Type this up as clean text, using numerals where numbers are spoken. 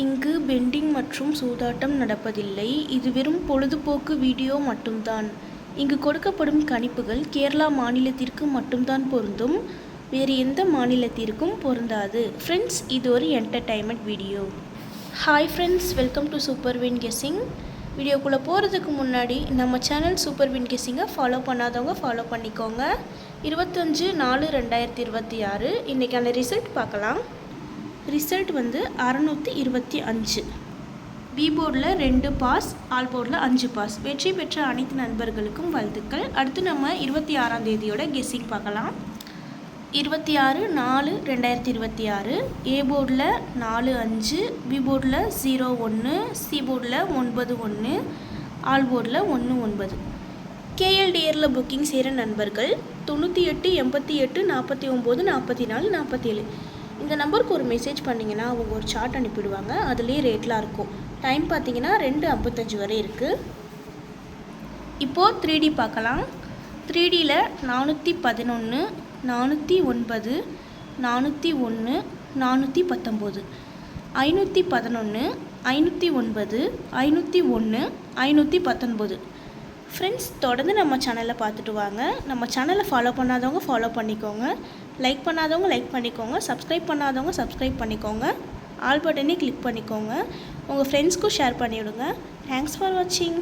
இங்கு பெண்டிங் மற்றும் சூதாட்டம் நடப்பதில்லை. இது வெறும் பொழுதுபோக்கு வீடியோ மட்டும்தான். இங்கு கொடுக்கப்படும் கணிப்புகள் கேரளா மாநிலத்திற்கு மட்டும்தான் பொருந்தும். வேறு எந்த மாநிலத்திற்கும் பொருந்தாது. ஃப்ரெண்ட்ஸ், இது ஒரு entertainment video. Hi friends, welcome to super win guessing. வீடியோக்குள்ளே போகிறதுக்கு முன்னாடி நம்ம சேனல் சூப்பர் வின் கெஸ்ஸிங்கை ஃபாலோ பண்ணாதவங்க ஃபாலோ பண்ணிக்கோங்க. 25/4/2026 இன்றைக்கான ரிசல்ட் பார்க்கலாம். ரிசல்ட் 625. பி போர்டில் 2 பாஸ், ஆல் போர்டில் 5 பாஸ். வெற்றி பெற்ற அனைத்து நண்பர்களுக்கும் வாழ்த்துக்கள். அடுத்து நம்ம 26ஆம் தேதியோட கெஸ்ஸிங் பார்க்கலாம். 26/4/2026 ஏ போர்டில் 4-5, பி போர்டில் 0-1, சி போர்டில் 9-1, ஆல் போர்டில் 1-9. கேஎல்டிஆரில் புக்கிங் செய்கிற நண்பர்கள் 98 88 49 44 47 இந்த நம்பருக்கு ஒரு மெசேஜ் பண்ணிங்கன்னா அவங்க ஒரு சார்ட் அனுப்பிடுவாங்க. அதுலேயே ரேட்லாம் இருக்கும். டைம் பார்த்தீங்கன்னா 2:55 வரை இருக்குது. இப்போது 3D பார்க்கலாம். 3Dயில் 411, 409, 401, 419, 511, 509, 501, 519. ஃப்ரெண்ட்ஸ், தொடர்ந்து நம்ம சேனலை பார்த்துட்டு வாங்க. நம்ம சேனலை ஃபாலோ பண்ணாதவங்க ஃபாலோ பண்ணிக்கோங்க. லைக் பண்ணாதவங்க லைக் பண்ணிக்கோங்க. சப்ஸ்கிரைப் பண்ணாதவங்க சப்ஸ்கிரைப் பண்ணிக்கோங்க. ஆல் பட்டனே கிளிக் பண்ணிக்கோங்க. உங்கள் ஃப்ரெண்ட்ஸ்க்கும் ஷேர் பண்ணிவிடுங்க. தேங்க்ஸ் ஃபார் வாட்சிங்.